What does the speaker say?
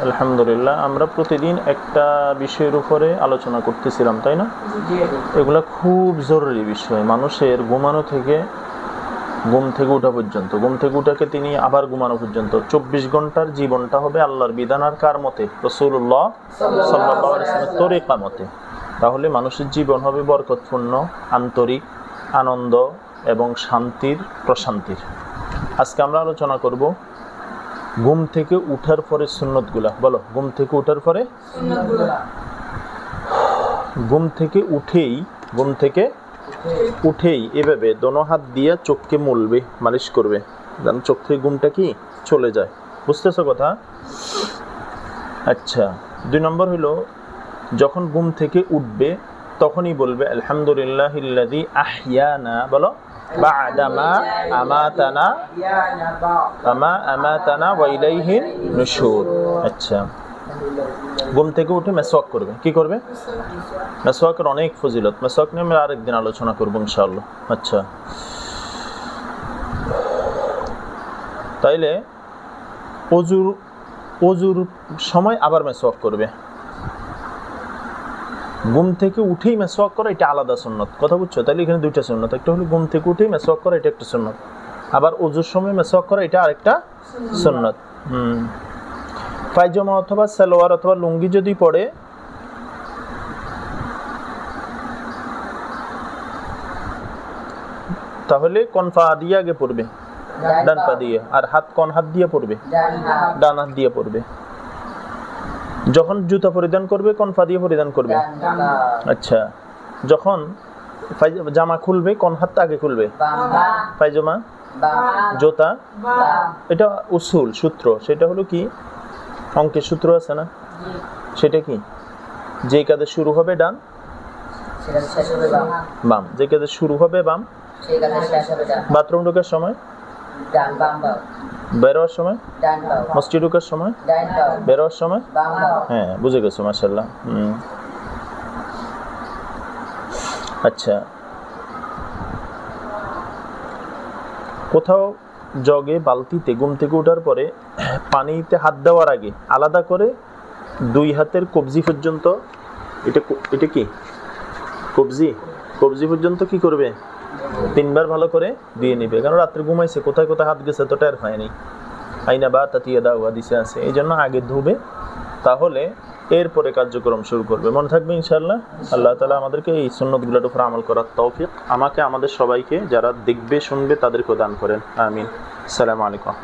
আলহামদুলিল্লাহ, আমরা প্রতিদিন একটা বিষয়ের উপরে আলোচনা করতেছিলাম, তাই না? এগুলা খুব জরুরি বিষয়। মানুষের ঘুম থেকে ওঠা পর্যন্ত, ঘুম থেকে উঠাকে তিনি আবার ঘুমানো পর্যন্ত 24 ঘন্টার জীবনটা হবে আল্লাহর বিধান আর কার মতে? রাসূলুল্লাহ সাল্লাল্লাহু আলাইহি ওয়াসাল্লামের তরিকা মতে। তাহলে মানুষের জীবন হবে বরকতপূর্ণ, আন্তরিক, আনন্দ এবং শান্তির, প্রশান্তির। আজকে আমরা আলোচনা করব ঘুম থেকে উঠার পরে সুন্নতগুলা। বলো, ঘুম থেকে উঠার পরে ঘুম থেকে উঠেই এভাবে দোনো হাত দিয়ে চোখকে মুলবে, মালিশ করবে, যেন চোখ থেকে ঘুমটা কি চলে যায়। বুঝতেছো কথা? আচ্ছা, 2 নম্বর হলো যখন ঘুম থেকে উঠবে তখনই বলবে আলহামদুলিল্লাহিল্লাযী আহইয়ানা, বলো, বা'দামা আমাতানা ওয়া ইলাইহিন নুশুর। আচ্ছা, ঘুম থেকে উঠে মেসওয়াক করবে। কি করবে? মেসওয়াকের অনেক ফজিলত। মেসওয়াক নিয়ে আমরা আরেকদিন আলোচনা করবো ইনশাআল্লাহ। আচ্ছা, তাইলে অজুর সময় আবার মেসওয়াক করবে। ঘুম থেকে উঠেই মেসওয়াক করা এটা আলাদা সুন্নত। কথা বুঝছো? তাহলে এখানে 2টা সুন্নত। একটা হলো ঘুম থেকে উঠেই মেসওয়াক করা, এটা একটা সুন্নত। আবার অজুর সময় মেসওয়াক করা, এটা আরেকটা সুন্নত। পায়জামা অথবা সালোয়ার অথবা লুঙ্গি যদি পরে, তাহলে কোন পা দিয়ে আগে পড়বে? ডান পা দিয়ে। আর হাত কোন হাত দিয়ে পড়বে? ডান হাত দিয়ে পড়বে। যখন জুতা পরিধান করবে কোন পা দিয়ে পরিধান করবে? আচ্ছা, যখন জামা খুলবে কোন হাত আগে খুলবে? পায়জামা, জুতা, এটা উসুল, সূত্র। সেটা হলো কি, অঙ্কের সূত্র আছে না? সেটা কি? যে কাজে শুরু হবে ডান, বাম। যে কাজে শুরু হবে বাম, বাথরুম ঢোকার সময়, বেরোয়ার সময়, মসজিদ ঢোকার সময়, বেরোয়ার সময়। হ্যাঁ, বুঝে গেছো, মাশাআল্লাহ। আচ্ছা, কোথাও জগে, বালতিতে ঘুম থেকে ওঠার পরে পানিতে হাত দেওয়ার আগে আলাদা করে 2 হাতের কবজি পর্যন্ত, এটা কি কবজি পর্যন্ত কি করবে? 3 বার ভালো করে দিয়ে নিবে। কারণ রাত্রে ঘুমাইছে, কোথায় কোথায় হাত গেছে তো টের পায়নি। আইনা বা তাতিয়া দাওয়া দিছে আছে, এই জন্য আগে ধুবে, তাহলে এরপরে কার্যক্রম শুরু করবে। মনে থাকবে ইনশাআল্লাহ। আল্লাহ তাআলা আমাদেরকে এই সুন্নতগুলোর উপর আমল করার তৌফিক, আমাকে, আমাদের সবাইকে, যারা দেখবে শুনবে তাদেরকেও দান করেন। আমিন। আসসালামু আলাইকুম।